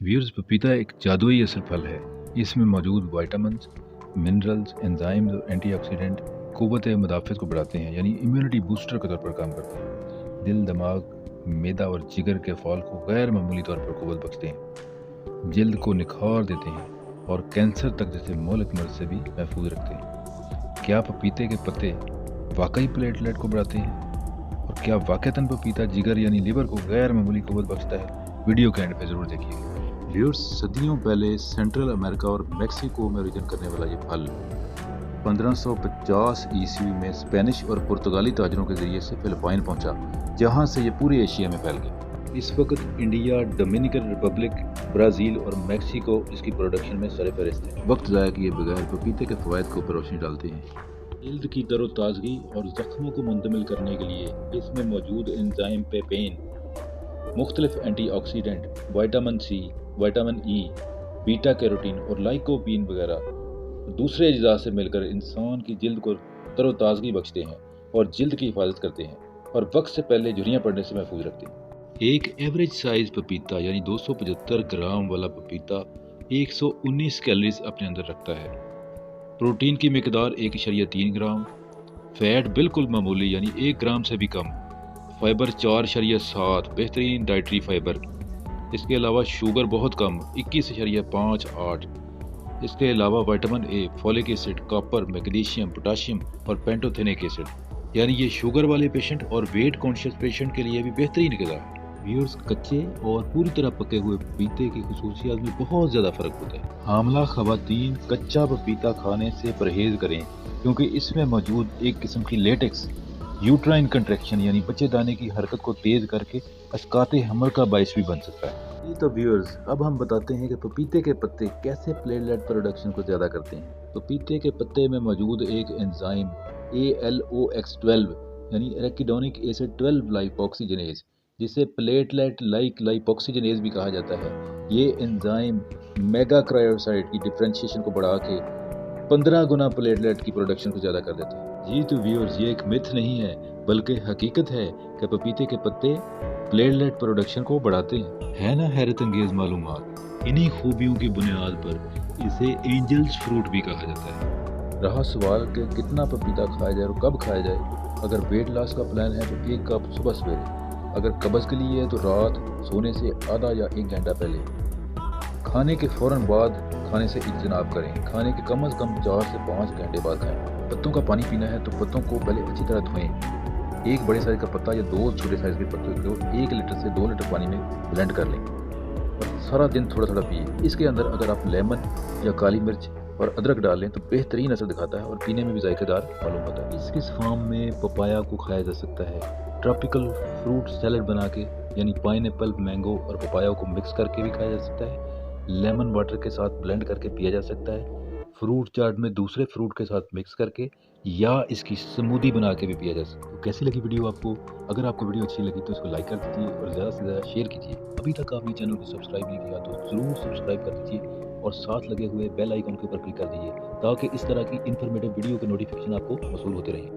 Viewers, पपीता एक जादुई असर फल है। इसमें मौजूद विटामिन्स, मिनरल्स, एंजाइम्स और एंटीऑक्सीडेंट क़ुव्वत मुदाफ़त को बढ़ाते हैं, यानी इम्यूनिटी बूस्टर के तौर पर काम करते हैं। दिल, दिमाग, मैदा और जिगर के फॉल को गैर मामूली तौर पर क़ुव्वत बख्शते हैं, जल्द को निखार देते हैं और कैंसर तक जैसे मोहलिक मर्ज से भी महफूज रखते हैं। क्या पपीते के पत्ते वाकई प्लेटलेट को बढ़ाते हैं? और क्या वाकईतन पपीता जिगर यानी लिवर को गैर मामूली क़ुव्वत बख्शता है? वीडियो के एंड पे ज़रूर देखिए। व्यूअर्स, सदियों पहले सेंट्रल अमेरिका और मेक्सिको में ओरिजिन करने वाला ये फल 1550 ईस्वी में स्पेनिश और पुर्तगाली ताजरों के जरिए से फिलिपाइन पहुंचा, जहां से ये पूरे एशिया में फैल गया। इस वक्त इंडिया, डोमिनिकन रिपब्लिक, ब्राज़ील और मेक्सिको इसकी प्रोडक्शन में सरफहरिस्त है। वक्त ज़ाया किए बगैर पपीते के फ़वाइद के ऊपर रोशनी डालते हैं। जल्द की तरोताज़गी और ज़ख्मों को मुंतमिल करने के लिए इसमें मौजूद एंजाइम पेपेन, मुख्तलिफ antioxidant, vitamin C, vitamin E, beta carotene और लाइकोपीन वगैरह दूसरे अज्जा से मिलकर इंसान की जल्द को तरोताज़गी बख्शते हैं और जल्द की हिफाजत करते हैं और वक्त से पहले झुर्रियाँ पड़ने से महफूज रखते हैं। एक एवरेज साइज पपीता यानी 275 ग्राम वाला पपीता 119 कैलोरीज अपने अंदर रखता है। प्रोटीन की मिकदार 1.3 ग्राम, फैट बिल्कुल मामूली यानी 1 ग्राम से भी कम, फाइबर 4.7 बेहतरीन डाइटरी फाइबर। इसके अलावा शुगर बहुत कम 21.58। इसके अलावा vitamin A, folic acid, copper, magnesium, potassium और पेंटोथेनिक एसिड, यानी ये शुगर वाले पेशेंट और वेट कॉन्शियस पेशेंट के लिए भी बेहतरीन गज़ा है। व्यूअर्स, कच्चे और पूरी तरह पके हुए पपीते की खुसूसियात में बहुत ज़्यादा फ़र्क होता है। हामला ख़वातीन कच्चा पपीता खाने से परहेज़ करें, क्योंकि इसमें मौजूद एक किस्म की लेटेक्स यूट्राइन कंट्रैक्शन यानी बच्चेदानी की हरकत को तेज़ करके अस्काते हमल का बायस भी बन सकता है। तो व्यूअर्स, अब हम बताते हैं कि पपीते के पत्ते कैसे प्लेटलेट प्रोडक्शन को ज़्यादा करते हैं। पपीते के पत्ते में मौजूद एक एंजाइम ALOX12 यानी एराकिडोनिक एसिड 12 लाइपोक्सीजनेज, जिसे प्लेटलेट लाइक लाइपोक्सीजनेज भी कहा जाता है, ये एंजाइम मेगाक्रायोसाइट की डिफ्रेंशिएशन को बढ़ा के 15 गुना प्लेटलेट की प्रोडक्शन को ज़्यादा कर देता है। जी तो व्यूअर्स, ये एक मिथ नहीं है बल्कि हकीकत है कि पपीते के पत्ते प्लेटलेट प्रोडक्शन को बढ़ाते हैं। है ना हैरत अंगेज मालूमात। इन्हीं खूबियों की बुनियाद पर इसे एंजल्स फ्रूट भी कहा जाता है। रहा सवाल कि कितना पपीता खाया जाए और कब खाया जाए। अगर वेट लॉस का प्लान है तो 1 कप सुबह सवेरे, अगर कब्ज़ के लिए है तो रात सोने से आधा या 1 घंटा पहले, खाने के फ़ौरन बाद खाने से इज्तनाब करें। खाने के कम से कम 4 से 5 घंटे बाद खाएं। पत्तों का पानी पीना है तो पत्तों को पहले अच्छी तरह धोएं। एक बड़े साइज़ का पत्ता या 2 छोटे साइज़ के पत्तों को 1 लीटर से 2 लीटर पानी में ब्लेंड कर लें और सारा दिन थोड़ा थोड़ा पिए। इसके अंदर अगर आप लेमन या काली मिर्च और अदरक डाल लें तो बेहतरीन असर दिखाता है और पीने में भी जायकेदार मालूम होता है। इस फार्म में पपाया को खाया जा सकता है। ट्रॉपिकल फ्रूट सैलड बना के यानी पाइनएप्पल, मैंगो और पपाया को मिक्स करके भी खाया जा सकता है। लेमन वाटर के साथ ब्लेंड करके पिया जा सकता है। फ्रूट चाट में दूसरे फ्रूट के साथ मिक्स करके या इसकी स्मूदी बना के भी पिया जा सकता है। तो कैसी लगी वीडियो आपको? अगर आपको वीडियो अच्छी लगी तो इसको लाइक कर दीजिए और ज़्यादा से ज़्यादा शेयर कीजिए। अभी तक आपने चैनल को सब्सक्राइब नहीं किया तो ज़रूर सब्सक्राइब कर दीजिए और साथ लगे हुए बेल आइकन के ऊपर क्लिक कर दीजिए, ताकि इस तरह की इन्फॉर्मेटिव वीडियो के नोटिफिकेशन आपको मौसूल होते रहें।